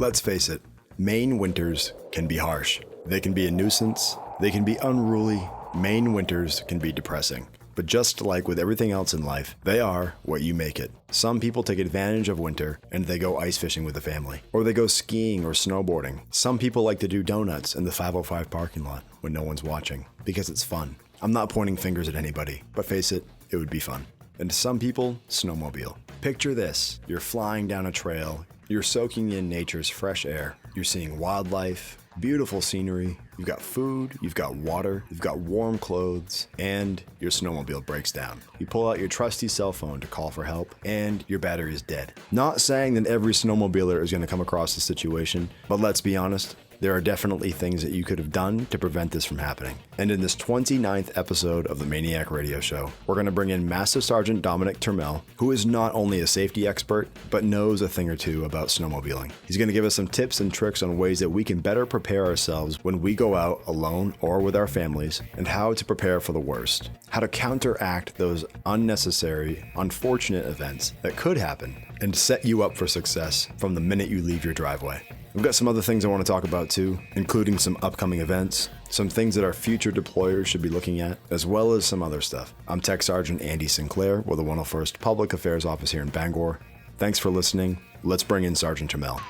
Let's face it, Maine winters can be harsh. They can be a nuisance, they can be unruly. Maine winters can be depressing. But just like with everything else in life, they are what you make it. Some people take advantage of winter and they go ice fishing with the family, or they go skiing or snowboarding. Some people like to do donuts in the 505 parking lot when no one's watching, because it's fun. I'm not pointing fingers at anybody, but face it, it would be fun. And to some people, snowmobile. Picture this, you're flying down a trail, you're soaking in nature's fresh air, you're seeing wildlife, beautiful scenery, you've got food, you've got water, you've got warm clothes, and your snowmobile breaks down. You pull out your trusty cell phone to call for help, and your battery is dead. Not saying that every snowmobiler is going to come across this situation, but let's be honest, there are definitely things that you could have done to prevent this from happening. And in this 29th episode of the MAINEiac radio show, we're going to bring in Master Sergeant Dominic Turmel, who is not only a safety expert, but knows a thing or two about snowmobiling. He's going to give us some tips and tricks on ways that we can better prepare ourselves when we go out alone or with our families, and how to prepare for the worst. How to counteract those unnecessary, unfortunate events that could happen, and set you up for success from the minute you leave your driveway. We've got some other things I want to talk about too, including some upcoming events, some things that our future deployers should be looking at, as well as some other stuff. I'm Tech Sergeant Andy Sinclair with the 101st Public Affairs Office here in Bangor. Thanks for listening. Let's bring in Sergeant Turmel.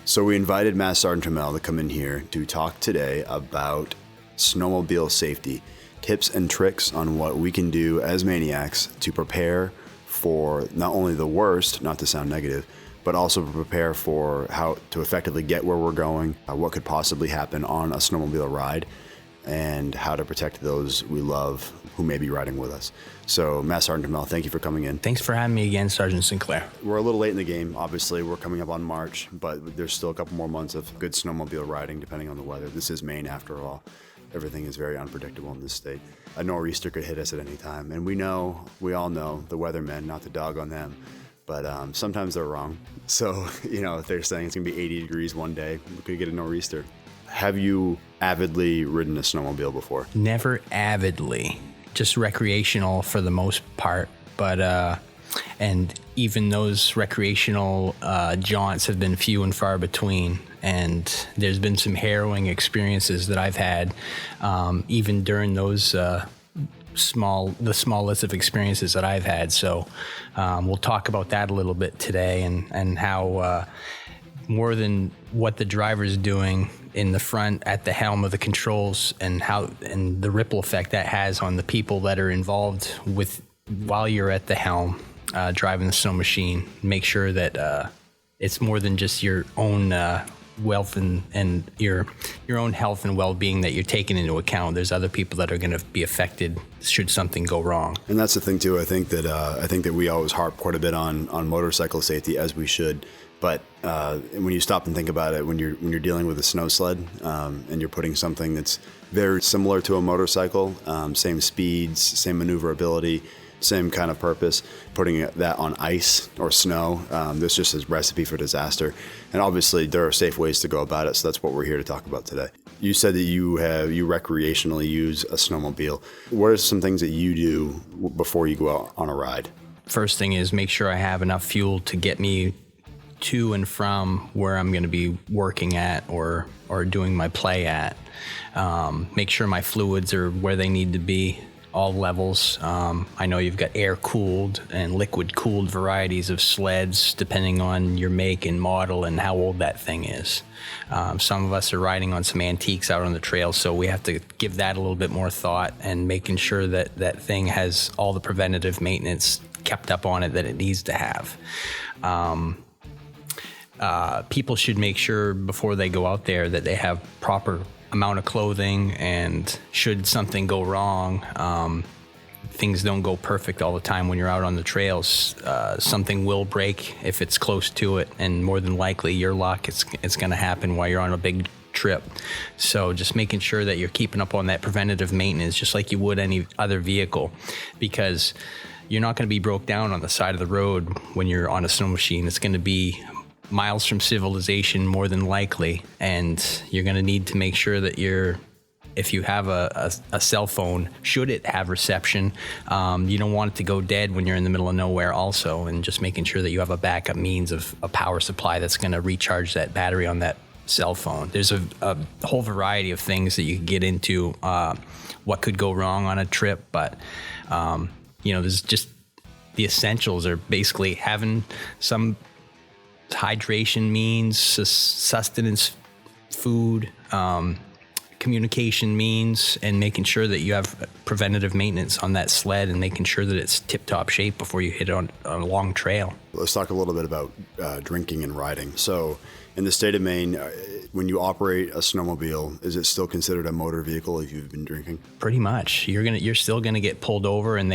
So we invited Master Sergeant Turmel to come in here to talk today about snowmobile safety, tips and tricks on what we can do as MAINEiacs to prepare for not only the worst, not to sound negative, but also prepare for how to effectively get where we're going, what could possibly happen on a snowmobile ride, and how to protect those we love who may be riding with us. So, Master Sergeant Turmel, thank you for coming in. Thanks for having me again, Sergeant Sinclair. We're a little late in the game, obviously. We're coming up on March, but there's still a couple more months of good snowmobile riding, depending on the weather. This is Maine, after all. Everything is very unpredictable in this state. A nor'easter could hit us at any time. And we all know, the weathermen, not to dog on them, but sometimes they're wrong. So, if they're saying it's gonna be 80 degrees one day, we could get a nor'easter. Have you avidly ridden a snowmobile before? Never avidly, just recreational for the most part. But, and even those recreational jaunts have been few and far between. And there's been some harrowing experiences that I've had, even during those the smallest of experiences that I've had. So we'll talk about that a little bit today, and how more than what the driver's doing in the front at the helm of the controls, and the ripple effect that has on the people that are involved with while you're at the helm driving the snow machine. Make sure that it's more than just your own wealth and your own health and well-being that you're taking into account. There's other people that are going to be affected should something go wrong. And that's the thing too. I think that we always harp quite a bit on motorcycle safety, as we should. But when you stop and think about it, when you're dealing with a snow sled and you're putting something that's very similar to a motorcycle, same speeds, same maneuverability, same kind of purpose, putting that on ice or snow, there's just a recipe for disaster. And obviously there are safe ways to go about it, so that's what we're here to talk about today. You said that you recreationally use a snowmobile. What are some things that you do before you go out on a ride? First thing is make sure I have enough fuel to get me to and from where I'm going to be working at or doing my play at. Make sure my fluids are where they need to be, all levels. I know you've got air-cooled and liquid-cooled varieties of sleds, depending on your make and model and how old that thing is. Some of us are riding on some antiques out on the trail, so we have to give that a little bit more thought, and making sure that that thing has all the preventative maintenance kept up on it that it needs to have. People should make sure before they go out there that they have proper amount of clothing, and should something go wrong, things don't go perfect all the time when you're out on the trails. Something will break if it's close to it, and more than likely your luck, it's going to happen while you're on a big trip. So just making sure that you're keeping up on that preventative maintenance just like you would any other vehicle, because you're not going to be broke down on the side of the road when you're on a snow machine. It's going to be miles from civilization more than likely, and you're going to need to make sure that you're if you have a cell phone, should it have reception, you don't want it to go dead when you're in the middle of nowhere also, and just making sure that you have a backup means of a power supply that's going to recharge that battery on that cell phone. There's a whole variety of things that you can get into what could go wrong on a trip, but there's just the essentials are basically having some hydration means, sustenance, food, communication means, and making sure that you have preventative maintenance on that sled and making sure that it's tip-top shape before you hit it on a long trail. Let's talk a little bit about drinking and riding. So in the state of Maine, when you operate a snowmobile, is it still considered a motor vehicle if you've been drinking? Pretty much. You're still gonna get pulled over, and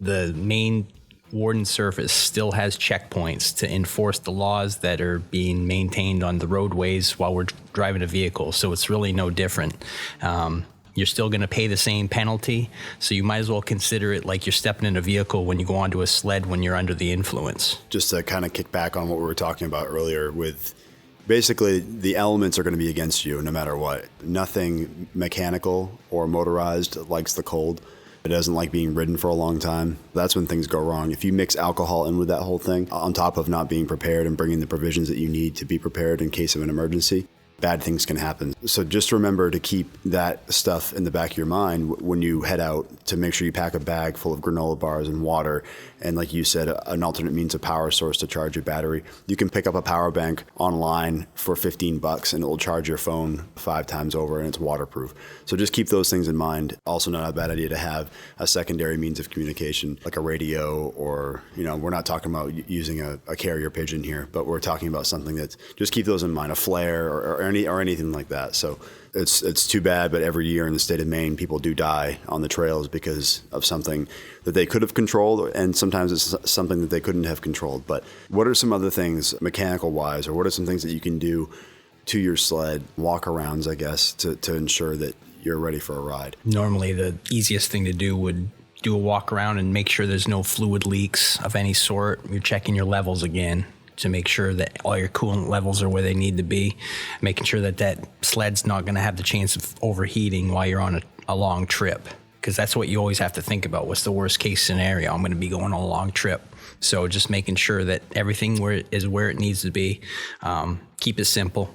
the Maine Warden Surface still has checkpoints to enforce the laws that are being maintained on the roadways while we're driving a vehicle. So it's really no different. You're still going to pay the same penalty. So you might as well consider it like you're stepping in a vehicle when you go onto a sled when you're under the influence. Just to kind of kick back on what we were talking about earlier with basically the elements are going to be against you no matter what. Nothing mechanical or motorized likes the cold. It doesn't like being ridden for a long time. That's when things go wrong. If you mix alcohol in with that whole thing, on top of not being prepared and bringing the provisions that you need to be prepared in case of an emergency, bad things can happen. So just remember to keep that stuff in the back of your mind when you head out, to make sure you pack a bag full of granola bars and water. And like you said, an alternate means of power source to charge your battery. You can pick up a power bank online for $15 and it will charge your phone 5 times over, and it's waterproof. So just keep those things in mind. Also not a bad idea to have a secondary means of communication like a radio, or, we're not talking about using a carrier pigeon here, but we're talking about something that's, just keep those in mind, a flare or anything like that. So it's too bad, but every year in the state of Maine, people do die on the trails because of something that they could have controlled, and sometimes it's something that they couldn't have controlled. But what are some other things, mechanical wise, or what are some things that you can do to your sled, walk-arounds, I guess, to ensure that you're ready for a ride? Normally, the easiest thing to do would do a walk around and make sure there's no fluid leaks of any sort. You're checking your levels again to make sure that all your coolant levels are where they need to be, making sure that sled's not going to have the chance of overheating while you're on a long trip, because that's what you always have to think about. What's the worst case scenario? I'm going to be going on a long trip. So just making sure that everything is where it needs to be. Keep it simple.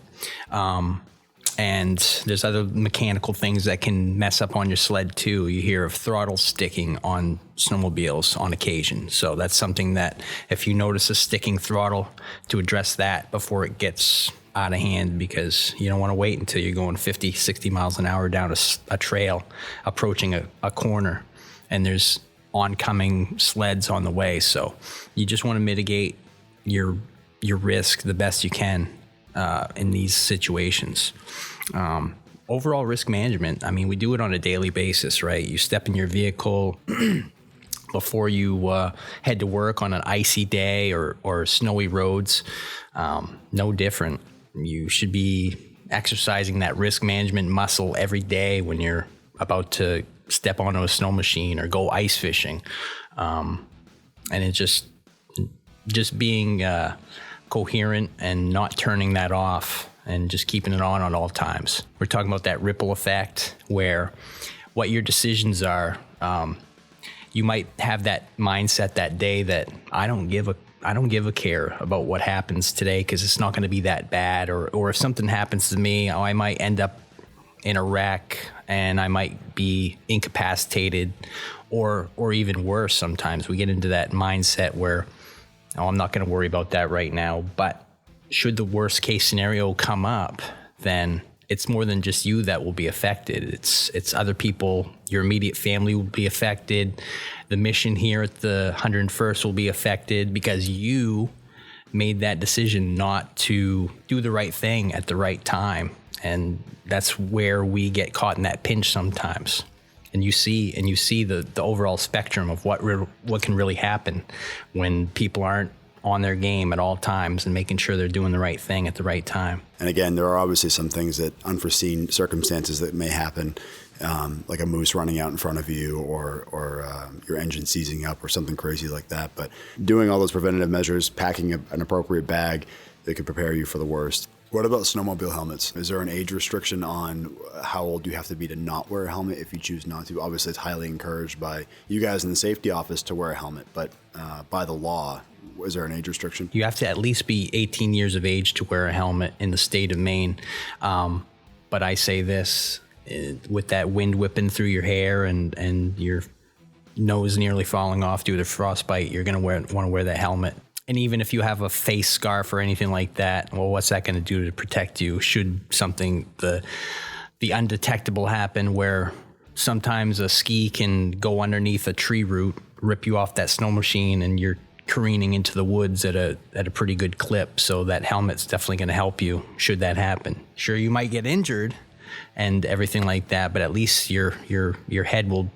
And there's other mechanical things that can mess up on your sled too. You hear of throttle sticking on snowmobiles on occasion. So that's something that if you notice a sticking throttle, to address that before it gets out of hand, because you don't want to wait until you're going 50, 60 miles an hour down a trail, approaching a corner, and there's oncoming sleds on the way. So you just want to mitigate your risk the best you can in these situations. Overall risk management, we do it on a daily basis, right? You step in your vehicle before you head to work on an icy day or snowy roads. No different. You should be exercising that risk management muscle every day when you're about to step onto a snow machine or go ice fishing. And it's just being coherent and not turning that off and just keeping it on at all times. We're talking about that ripple effect, where what your decisions are, you might have that mindset that day that I don't give a care about what happens today because it's not going to be that bad, or if something happens to me, I might end up in a wreck and I might be incapacitated, or even worse. Sometimes we get into that mindset where, I'm not going to worry about that right now. But should the worst case scenario come up, then it's more than just you that will be affected. It's other people. Your immediate family will be affected. The mission here at the 101st will be affected because you made that decision not to do the right thing at the right time. And that's where we get caught in that pinch sometimes. And you see the overall spectrum of what can really happen when people aren't on their game at all times and making sure they're doing the right thing at the right time. And again, there are obviously some things, that unforeseen circumstances that may happen, like a moose running out in front of you, or your engine seizing up, or something crazy like that. But doing all those preventative measures, packing an appropriate bag that could prepare you for the worst. What about snowmobile helmets? Is there an age restriction on how old you have to be to not wear a helmet if you choose not to? Obviously, it's highly encouraged by you guys in the safety office to wear a helmet, but by the law, is there an age restriction? You have to at least be 18 years of age to wear a helmet in the state of Maine. But I say this, with that wind whipping through your hair and your nose nearly falling off due to frostbite, you're going to want to wear that helmet. And even if you have a face scarf or anything like that, well, what's that going to do to protect you? Should something, the undetectable happen, where sometimes a ski can go underneath a tree root, rip you off that snow machine, and you're careening into the woods at a pretty good clip. So that helmet's definitely going to help you should that happen. Sure, you might get injured and everything like that, but at least your head will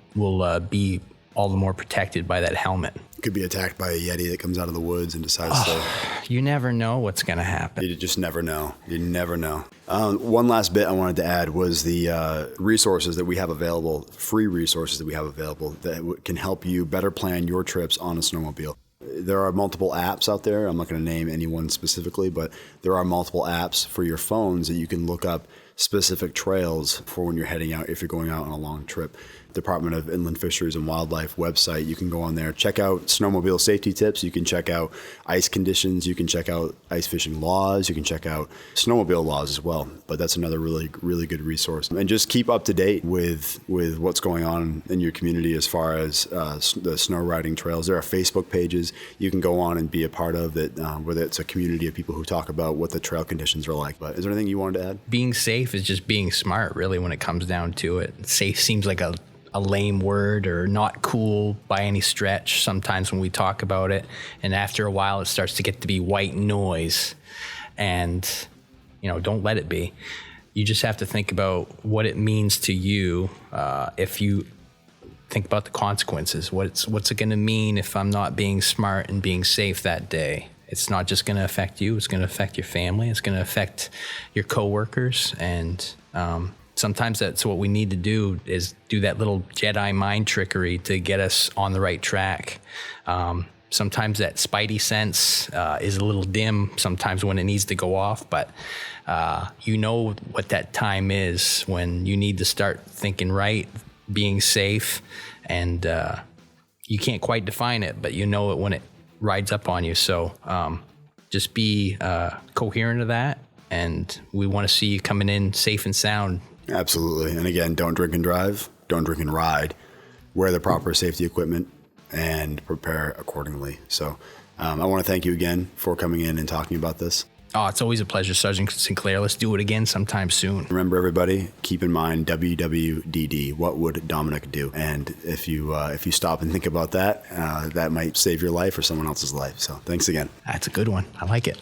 be all the more protected by that helmet. Could be attacked by a Yeti that comes out of the woods and decides to... You never know what's going to happen. You just never know. You never know. One last bit I wanted to add was the resources that we have available, free resources that we have available that can help you better plan your trips on a snowmobile. There are multiple apps out there. I'm not going to name any one specifically, but there are multiple apps for your phones that you can look up specific trails for when you're heading out, if you're going out on a long trip. Department of Inland Fisheries and Wildlife website. You can go on there, check out snowmobile safety tips. You can check out ice conditions. You can check out ice fishing laws. You can check out snowmobile laws as well. But that's another really, really good resource. And just keep up to date with what's going on in your community as far as the snow riding trails. There are Facebook pages you can go on and be a part of that, whether it's a community of people who talk about what the trail conditions are like. But is there anything you wanted to add? Being safe is just being smart, really, when it comes down to it. Safe seems like a lame word or not cool by any stretch sometimes when we talk about it, and after a while it starts to get to be white noise, and don't let it be. You just have to think about what it means to you. If you think about the consequences, what's it going to mean if I'm not being smart and being safe that day? It's not just going to affect you, it's going to affect your family, it's going to affect your coworkers, and sometimes that's what we need to do, is do that little Jedi mind trickery to get us on the right track. Sometimes that spidey sense is a little dim sometimes when it needs to go off, but you know what that time is when you need to start thinking right, being safe, and you can't quite define it, but you know it when it rides up on you. So just be coherent of that, and we want to see you coming in safe and sound. Absolutely. And again, don't drink and drive, don't drink and ride, wear the proper safety equipment, and prepare accordingly. So I want to thank you again for coming in and talking about this. Oh, it's always a pleasure, Sergeant Sinclair. Let's do it again sometime soon. Remember, everybody, keep in mind WWDD. What would Dominic do? And if you stop and think about that, that might save your life or someone else's life. So thanks again. That's a good one. I like it.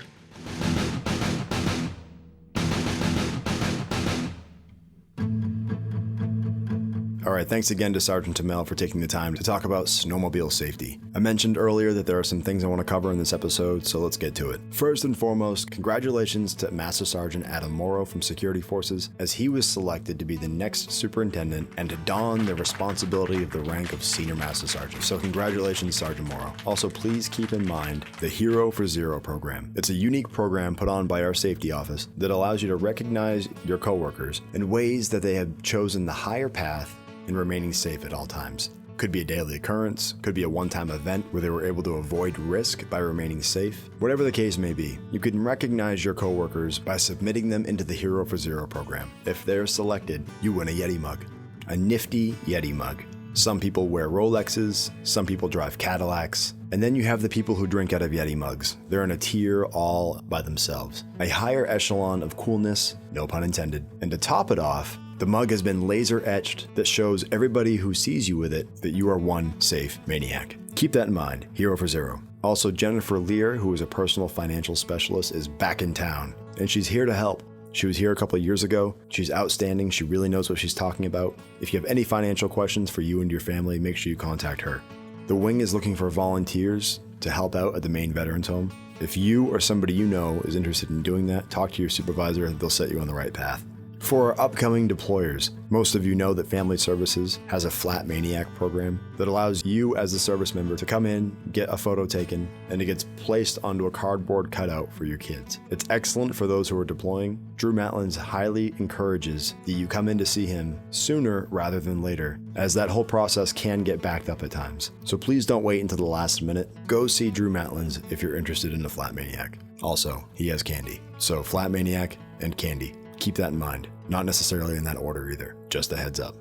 All right, thanks again to Sergeant Tamel for taking the time to talk about snowmobile safety. I mentioned earlier that there are some things I want to cover in this episode, so let's get to it. First and foremost, congratulations to Master Sergeant Adam Morrow from Security Forces, as he was selected to be the next superintendent and to don the responsibility of the rank of Senior Master Sergeant. So congratulations, Sergeant Morrow. Also, please keep in mind the Hero for Zero program. It's a unique program put on by our safety office that allows you to recognize your coworkers in ways that they have chosen the higher path and remaining safe at all times. Could be a daily occurrence, could be a one-time event where they were able to avoid risk by remaining safe. Whatever the case may be, you can recognize your coworkers by submitting them into the Hero for Zero program. If they're selected, you win a Yeti mug. A nifty Yeti mug. Some people wear Rolexes, some people drive Cadillacs, and then you have the people who drink out of Yeti mugs. They're in a tier all by themselves. A higher echelon of coolness, no pun intended. And to top it off, the mug has been laser etched that shows everybody who sees you with it that you are one safe MAINEiac. Keep that in mind, Hero for Zero. Also, Jennifer Lear, who is a personal financial specialist, is back in town, and she's here to help. She was here a couple of years ago. She's outstanding. She really knows what she's talking about. If you have any financial questions for you and your family, make sure you contact her. The Wing is looking for volunteers to help out at the Maine Veterans Home. If you or somebody you know is interested in doing that, talk to your supervisor and they'll set you on the right path. For our upcoming deployers, most of you know that Family Services has a flat MAINEiac program that allows you as a service member to come in, get a photo taken, and it gets placed onto a cardboard cutout for your kids. It's excellent for those who are deploying. Drew Matlins highly encourages that you come in to see him sooner rather than later, as that whole process can get backed up at times. So please don't wait until the last minute. Go see Drew Matlins if you're interested in the flat MAINEiac. Also, he has candy. So flat MAINEiac and candy. Keep that in mind. Not necessarily in that order either. Just a heads up.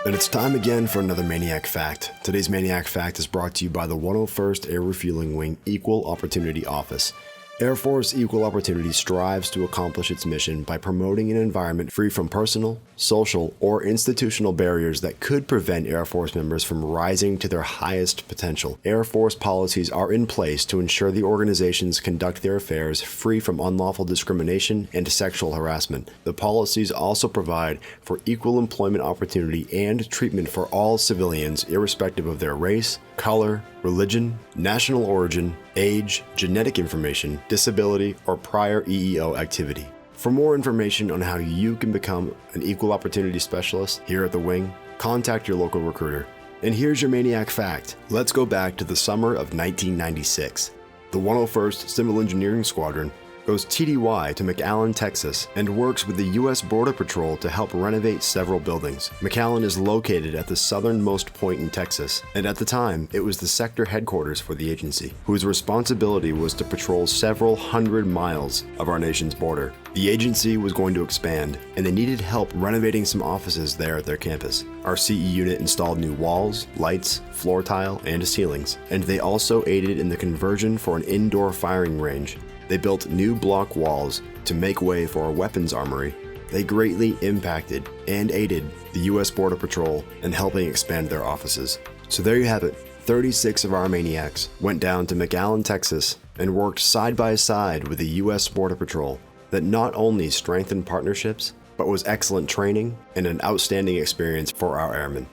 And it's time again for another MAINEiac Fact. Today's MAINEiac Fact is brought to you by the 101st Air Refueling Wing Equal Opportunity Office. Air Force Equal Opportunity strives to accomplish its mission by promoting an environment free from personal, social, or institutional barriers that could prevent Air Force members from rising to their highest potential. Air Force policies are in place to ensure the organizations conduct their affairs free from unlawful discrimination and sexual harassment. The policies also provide for equal employment opportunity and treatment for all civilians, irrespective of their race, color, religion, national origin, age, genetic information, disability, or prior EEO activity. For more information on how you can become an equal opportunity specialist here at the Wing, contact your local recruiter. And here's your MAINEiac Fact. Let's go back to the summer of 1996. The 101st Civil Engineering Squadron goes TDY to McAllen, Texas, and works with the U.S. Border Patrol to help renovate several buildings. McAllen is located at the southernmost point in Texas, and at the time, it was the sector headquarters for the agency, whose responsibility was to patrol several hundred miles of our nation's border. The agency was going to expand, and they needed help renovating some offices there at their campus. Our CE unit installed new walls, lights, floor tile, and ceilings, and they also aided in the conversion for an indoor firing range. They built new block walls to make way for a weapons armory. They greatly impacted and aided the U.S. Border Patrol in helping expand their offices. So there you have it. 36 of our MAINEiacs went down to McAllen, Texas, and worked side by side with the U.S. Border Patrol that not only strengthened partnerships, but was excellent training and an outstanding experience for our airmen.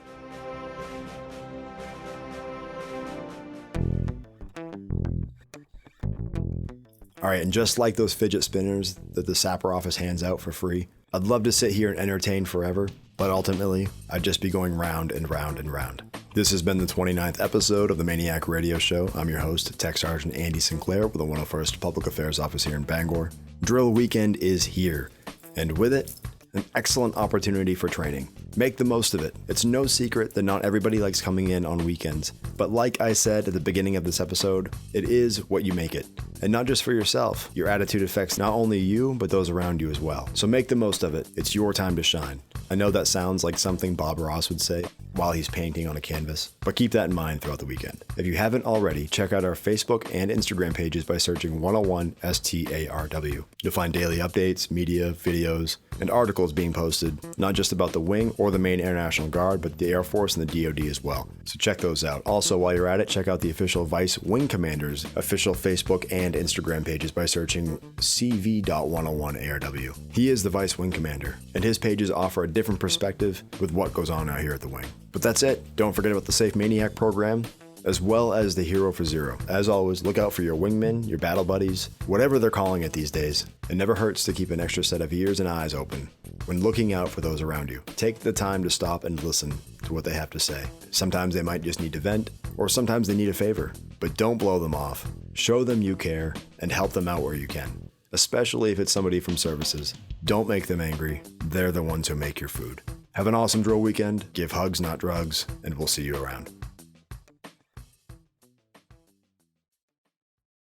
All right, and just like those fidget spinners that the Sapper office hands out for free, I'd love to sit here and entertain forever, but ultimately, I'd just be going round and round and round. This has been the 29th episode of the MAINEiac Radio Show. I'm your host, Tech Sergeant Andy Sinclair with the 101st Public Affairs Office here in Bangor. Drill weekend is here, and with it, an excellent opportunity for training. Make the most of it. It's no secret that not everybody likes coming in on weekends, but like I said at the beginning of this episode, it is what you make it. And not just for yourself. Your attitude affects not only you, but those around you as well. So make the most of it. It's your time to shine. I know that sounds like something Bob Ross would say while he's painting on a canvas, but keep that in mind throughout the weekend. If you haven't already, check out our Facebook and Instagram pages by searching 101 STARW. You'll find daily updates, media, videos, and articles being posted, not just about the Wing or the Maine Air National Guard, but the Air Force and the DoD as well. So check those out. Also, while you're at it, check out the official Vice Wing Commander's official Facebook and Instagram pages by searching CV.101ARW. He is the Vice Wing Commander, and his pages offer a different perspective with what goes on out here at the Wing. But that's it. Don't forget about the Safe MAINEiac program, as well as the Hero for Zero. As always, look out for your wingmen, your battle buddies, whatever they're calling it these days. It never hurts to keep an extra set of ears and eyes open when looking out for those around you. Take the time to stop and listen to what they have to say. Sometimes they might just need to vent, or sometimes they need a favor, but don't blow them off. Show them you care and help them out where you can, especially if it's somebody from services. Don't make them angry. They're the ones who make your food. Have an awesome drill weekend. Give hugs, not drugs, and we'll see you around.